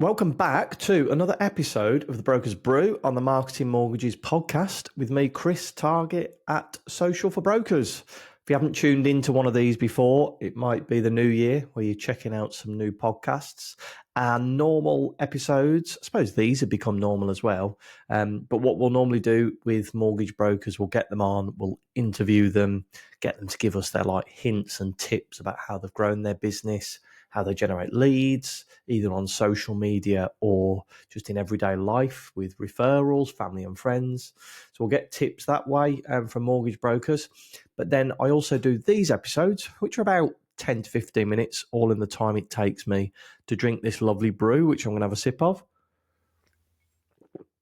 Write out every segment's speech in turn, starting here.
Welcome back to another episode of the Broker's Brew on the Marketing Mortgages podcast with me, Chris Target at Social for Brokers. If you haven't tuned into one of these before, it might be the new year where you're checking out some new podcasts and normal episodes. I suppose these have become normal as well. But what we'll normally do with mortgage brokers, we'll get them on, we'll interview them, get them to give us their hints and tips about how they've grown their business, how they generate leads, either on social media or just in everyday life with referrals, family and friends. So we'll get tips that way from mortgage brokers. But then I also do these episodes, which are about 10 to 15 minutes, all in the time it takes me to drink this lovely brew, which I'm going to have a sip of.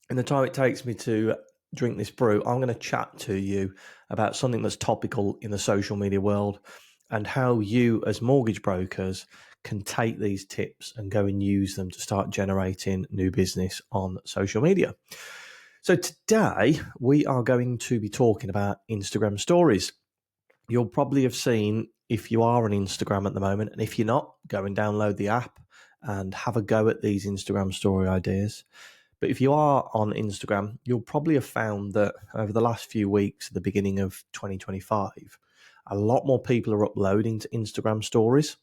In the time it takes me to drink this brew, I'm going to chat to you about something that's topical in the social media world and how you as mortgage brokers can take these tips and go and use them to start generating new business on social media. So today we are going to be talking about Instagram stories. You'll probably have seen, if you are on Instagram at the moment, and if you're not, go and download the app and have a go at these Instagram story ideas. But if you are on Instagram, you'll probably have found that over the last few weeks, at the beginning of 2025, a lot more people are uploading to Instagram stories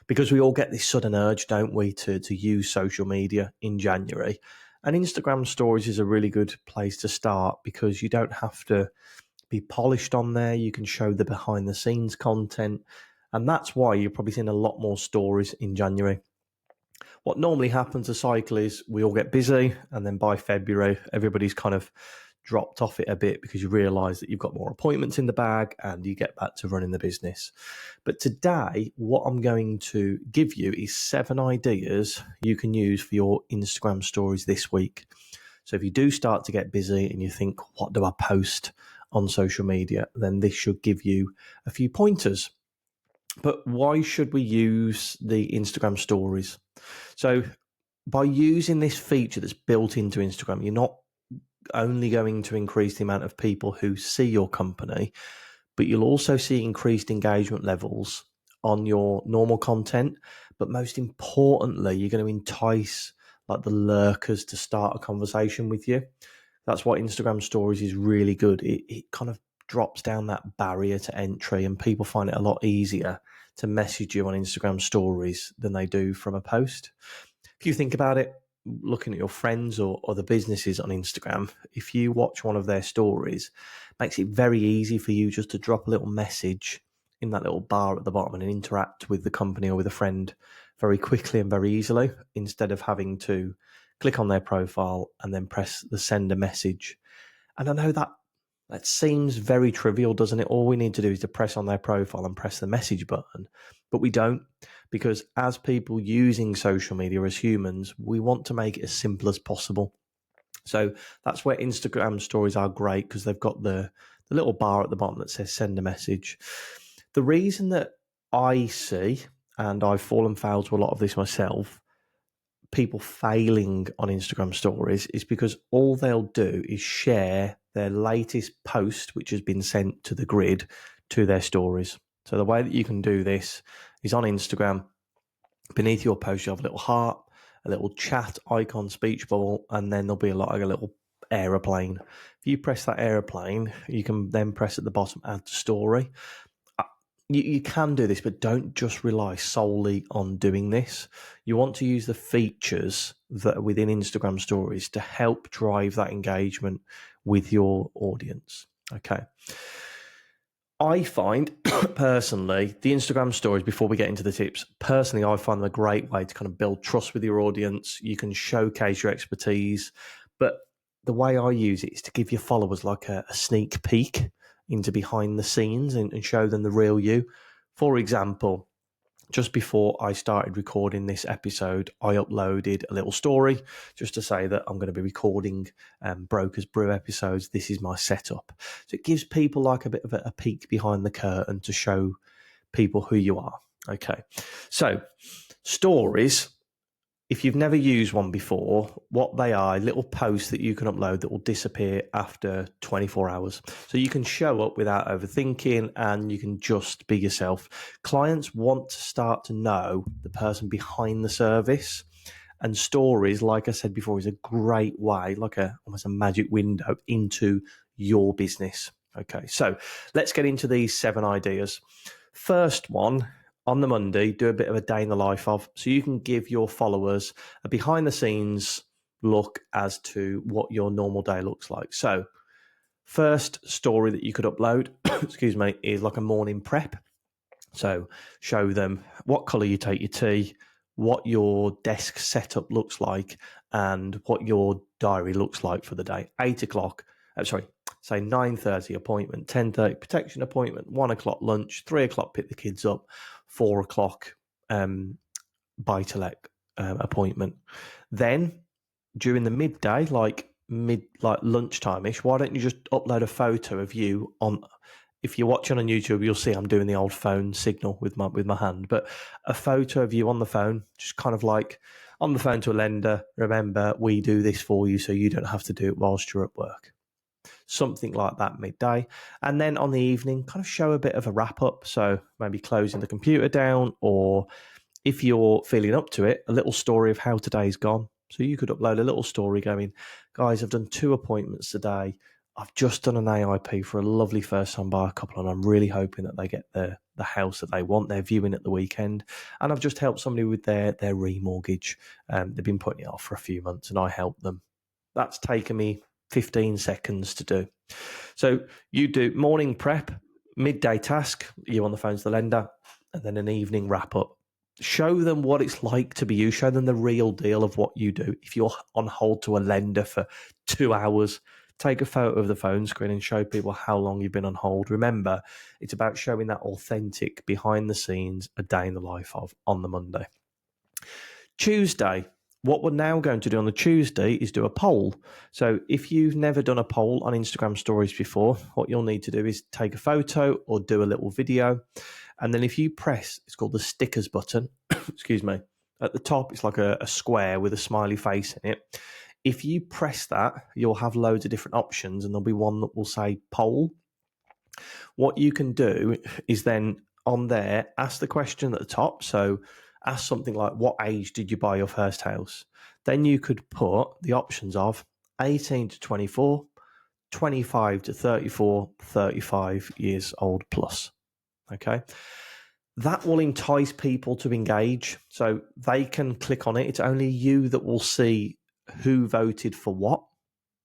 because we all get this sudden urge, don't we, to use social media in January. And Instagram stories is a really good place to start because you don't have to be polished on there. You can show the behind the scenes content. And that's why you're probably seeing a lot more stories in January. What normally happens, a cycle is we all get busy, and then by February, everybody's kind of dropped off it a bit because you realize that you've got more appointments in the bag and you get back to running the business. But today, what I'm going to give you is 7 ideas you can use for your Instagram stories this week. So if you do start to get busy and you think, what do I post on social media? Then this should give you a few pointers. But why should we use the Instagram stories? So by using this feature that's built into Instagram, you're not only going to increase the amount of people who see your company, but you'll also see increased engagement levels on your normal content. But most importantly, you're going to entice the lurkers to start a conversation with you. That's why Instagram stories is really good. It kind of drops down that barrier to entry, and people find it a lot easier to message you on Instagram stories than they do from a post. If you think about it, looking at your friends or other businesses on Instagram, if you watch one of their stories, it makes it very easy for you just to drop a little message in that little bar at the bottom and interact with the company or with a friend very quickly and very easily, instead of having to click on their profile and then press the send a message. And I know that seems very trivial, doesn't it? All we need to do is to press on their profile and press the message button. But we don't, because as people using social media, as humans, we want to make it as simple as possible. So that's where Instagram stories are great, because they've got the little bar at the bottom that says send a message. The reason that I see, and I've fallen foul to a lot of this myself, people failing on Instagram stories is because all they'll do is share their latest post, which has been sent to the grid, to their stories. So the way that you can do this is on Instagram. Beneath your post, you have a little heart, a little chat icon, speech bubble, and then there'll be a little aeroplane. If you press that aeroplane, you can then press at the bottom, add to story. You can do this, but don't just rely solely on doing this. You want to use the features that are within Instagram stories to help drive that engagement with your audience. Okay. I find personally, the Instagram stories, before we get into the tips, personally, I find them a great way to kind of build trust with your audience. You can showcase your expertise, but the way I use it is to give your followers like a sneak peek into behind the scenes and show them the real you. For example, just before I started recording this episode, I uploaded a little story just to say that I'm going to be recording Broker's Brew episodes. This is my setup. So it gives people like a bit of a peek behind the curtain to show people who you are. Okay. So stories, if you've never used one before, what they are, little posts that you can upload that will disappear after 24 hours. So you can show up without overthinking and you can just be yourself. Clients want to start to know the person behind the service, And stories, like I said before, is a great way, like almost a magic window into your business. Okay, so let's get into these 7 ideas. First one, on the Monday, do a bit of a day in the life of, so you can give your followers a behind the scenes look as to what your normal day looks like. So first story that you could upload, excuse me, is like a morning prep. So show them what colour you take your tea, what your desk setup looks like, and what your diary looks like for the day. 8 o'clock, say 9:30 appointment, 10:30 protection appointment, 1 o'clock lunch, 3 o'clock pick the kids up, 4 o'clock buy-to-let appointment. Then during the midday, like lunchtime-ish, why don't you just upload a photo of you on? If you're watching on YouTube, you'll see I'm doing the old phone signal with my hand, but a photo of you on the phone, just kind of like on the phone to a lender. Remember, we do this for you, so you don't have to do it whilst you're at work. Something like that midday. And then on the evening, kind of show a bit of a wrap up. So maybe closing the computer down, or if you're feeling up to it, a little story of how today's gone. So you could upload a little story going, guys, I've done 2 appointments today. I've just done an AIP for a lovely first-time buyer couple, and I'm really hoping that they get the house that they want. They're viewing at the weekend, and I've just helped somebody with their remortgage. They've been putting it off for a few months, and I helped them. That's taken me 15 seconds to do. So you do morning prep, midday task, you on the phone to the lender, and then an evening wrap-up. Show them what it's like to be you. Show them the real deal of what you do. If you're on hold to a lender for 2 hours, take a photo of the phone screen and show people how long you've been on hold. Remember, it's about showing that authentic, behind the scenes, a day in the life of on the Monday. Tuesday, what we're now going to do on the Tuesday is do a poll. So if you've never done a poll on Instagram stories before, what you'll need to do is take a photo or do a little video. And then if you press, it's called the stickers button, excuse me, at the top, it's like a square with a smiley face in it. If you press that, you'll have loads of different options, and there'll be one that will say poll. What you can do is then on there, ask the question at the top. So ask something like, what age did you buy your first house? Then you could put the options of 18 to 24, 25 to 34, 35 years old plus. Okay. That will entice people to engage. So they can click on it. It's only you that will see who voted for what.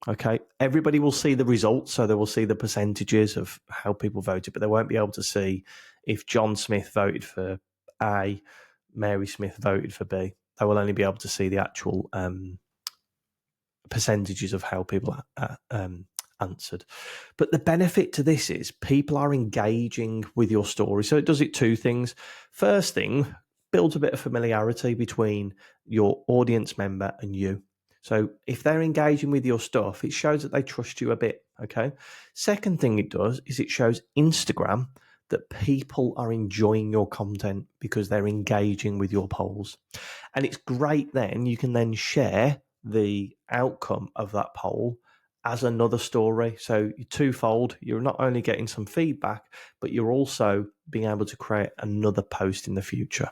Okay. Everybody will see the results. So they will see the percentages of how people voted, but they won't be able to see if John Smith voted for A, Mary Smith voted for B. They will only be able to see the actual percentages of how people answered. But the benefit to this is people are engaging with your story. So it does 2 things. First thing, builds a bit of familiarity between your audience member and you. So if they're engaging with your stuff, it shows that they trust you a bit, okay? Second thing it does is it shows Instagram that people are enjoying your content because they're engaging with your polls. And it's great then, you can then share the outcome of that poll as another story. So you're twofold. You're not only getting some feedback, but you're also being able to create another post in the future.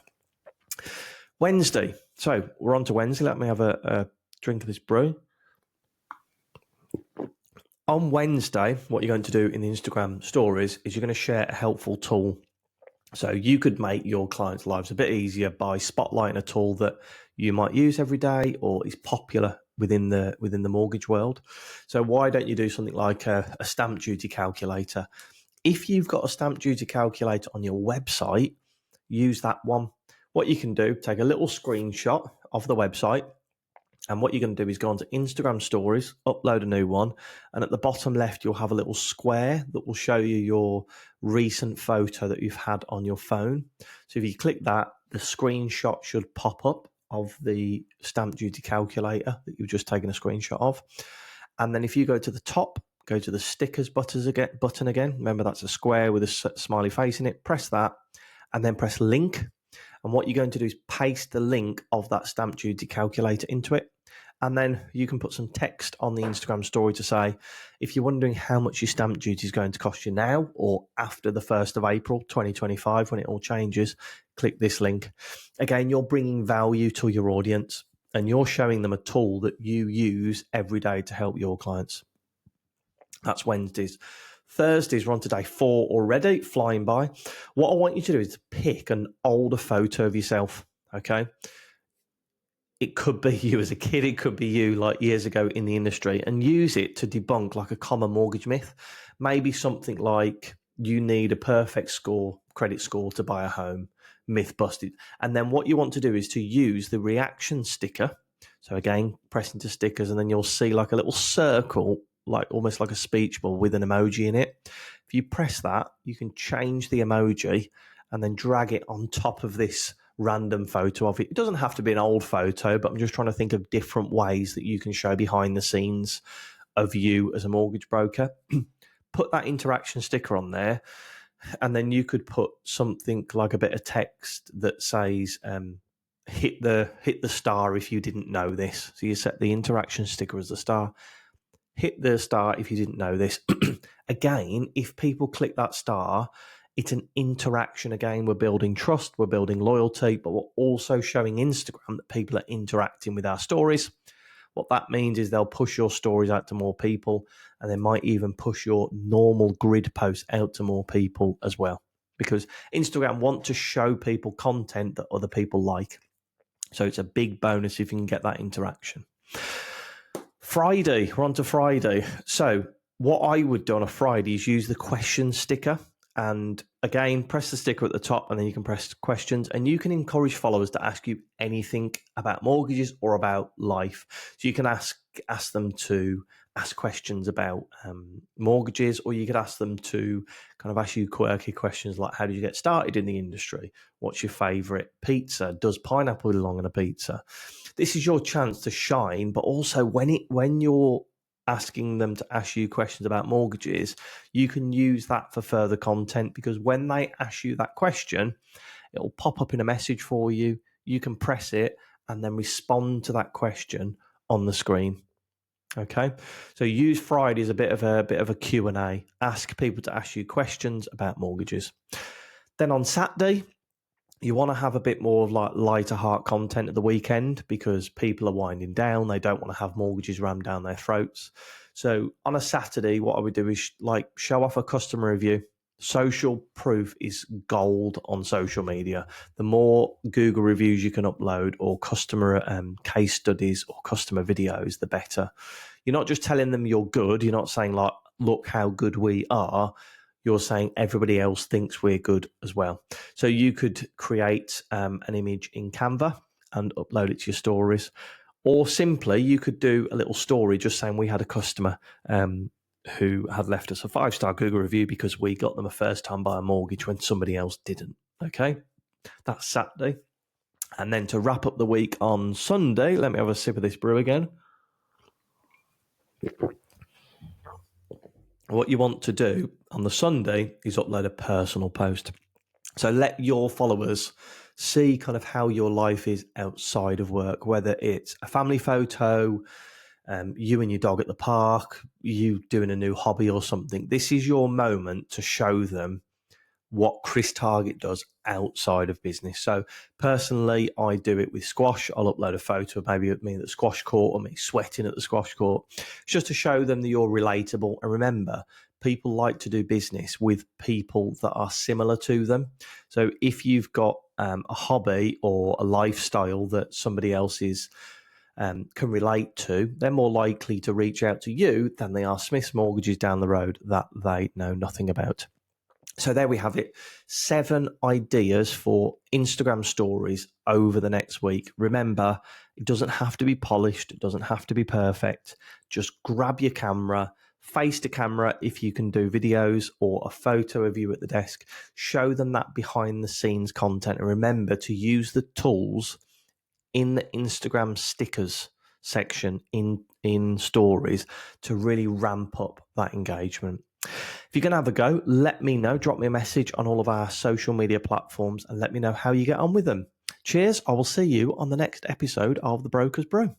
Wednesday. So we're on to Wednesday. Let me have a drink of this brew. On Wednesday, what you're going to do in the Instagram stories is you're going to share a helpful tool. So you could make your clients' lives a bit easier by spotlighting a tool that you might use every day or is popular within the mortgage world. So why don't you do something like a stamp duty calculator? If you've got a stamp duty calculator on your website, use that one. What you can do, take a little screenshot of the website, and what you're going to do is go onto Instagram stories, upload a new one, and at the bottom left, you'll have a little square that will show you your recent photo that you've had on your phone. So if you click that, the screenshot should pop up of the stamp duty calculator that you've just taken a screenshot of. And then if you go to the top, go to the stickers button again. Remember, that's a square with a smiley face in it. Press that, and then press link. And what you're going to do is paste the link of that stamp duty calculator into it. And then you can put some text on the Instagram story to say, if you're wondering how much your stamp duty is going to cost you now or after the 1st of April 2025, when it all changes, click this link. Again, you're bringing value to your audience. and you're showing them a tool that you use every day to help your clients. That's Wednesdays. Thursdays, we're on to day 4 already, flying by. What I want you to do is pick an older photo of yourself, okay? It could be you as a kid, it could be you like years ago in the industry, and use it to debunk like a common mortgage myth. Maybe something like you need a perfect score, credit score to buy a home, myth busted. And then what you want to do is to use the reaction sticker. So again, press into stickers, and then you'll see like a little circle, like almost like a speech bubble with an emoji in it. If you press that, you can change the emoji and then drag it on top of this random photo of it. It doesn't have to be an old photo, but I'm just trying to think of different ways that you can show behind the scenes of you as a mortgage broker. Put that interaction sticker on there, and then you could put something like a bit of text that says hit the star if you didn't know this. So you set the interaction sticker as the star. Hit the star if you didn't know this. Again, if people click that star, it's an interaction again. We're building trust, we're building loyalty, but we're also showing Instagram that people are interacting with our stories. What that means is they'll push your stories out to more people, and they might even push your normal grid posts out to more people as well, because Instagram want to show people content that other people like. So it's a big bonus if you can get that interaction. Friday, we're on to Friday. So what I would do on a Friday is use the question sticker, and again, press the sticker at the top, and then you can press questions, and you can encourage followers to ask you anything about mortgages or about life. So you can ask them to ask questions about mortgages, or you could ask them to kind of ask you quirky questions like, how did you get started in the industry? What's your favorite pizza? Does pineapple belong on a pizza? This is your chance to shine, but also when you're asking them to ask you questions about mortgages, you can use that for further content, because when they ask you that question, it'll pop up in a message for you. You can press it and then respond to that question on the screen. Okay, so use Friday as a bit of a Q&A. Ask people to ask you questions about mortgages. Then on Saturday, you want to have a bit more of like lighter heart content at the weekend, because people are winding down. They don't want to have mortgages rammed down their throats. So on a Saturday, what I would do is like show off a customer review. Social proof is gold on social media. The more Google reviews you can upload, or customer case studies or customer videos, the better. You're not just telling them you're good. You're not saying like, look how good we are. You're saying everybody else thinks we're good as well. So you could create an image in Canva and upload it to your stories. Or simply, you could do a little story just saying we had a customer who had left us a 5-star Google review because we got them a first-time buyer mortgage when somebody else didn't. Okay, that's Saturday. And then to wrap up the week on Sunday, let me have a sip of this brew again. What you want to do on the Sunday is upload a personal post. So let your followers see kind of how your life is outside of work, whether it's a family photo, you and your dog at the park, you doing a new hobby or something. This is your moment to show them what Chris Target does outside of business. So personally, I do it with squash. I'll upload a photo of maybe me at the squash court or me sweating at the squash court, just to show them that you're relatable. And remember, people like to do business with people that are similar to them. So if you've got a hobby or a lifestyle that somebody else is can relate to, they're more likely to reach out to you than they are Smith's Mortgages down the road that they know nothing about. So there we have it. 7 ideas for Instagram stories over the next week. Remember, it doesn't have to be polished. It doesn't have to be perfect. Just grab your camera, face the camera if you can do videos, or a photo of you at the desk. Show them that behind the scenes content. And remember to use the tools in the Instagram stickers section in stories to really ramp up that engagement. If you're going to have a go, let me know. Drop me a message on all of our social media platforms and let me know how you get on with them. Cheers. I will see you on the next episode of The Broker's Brew.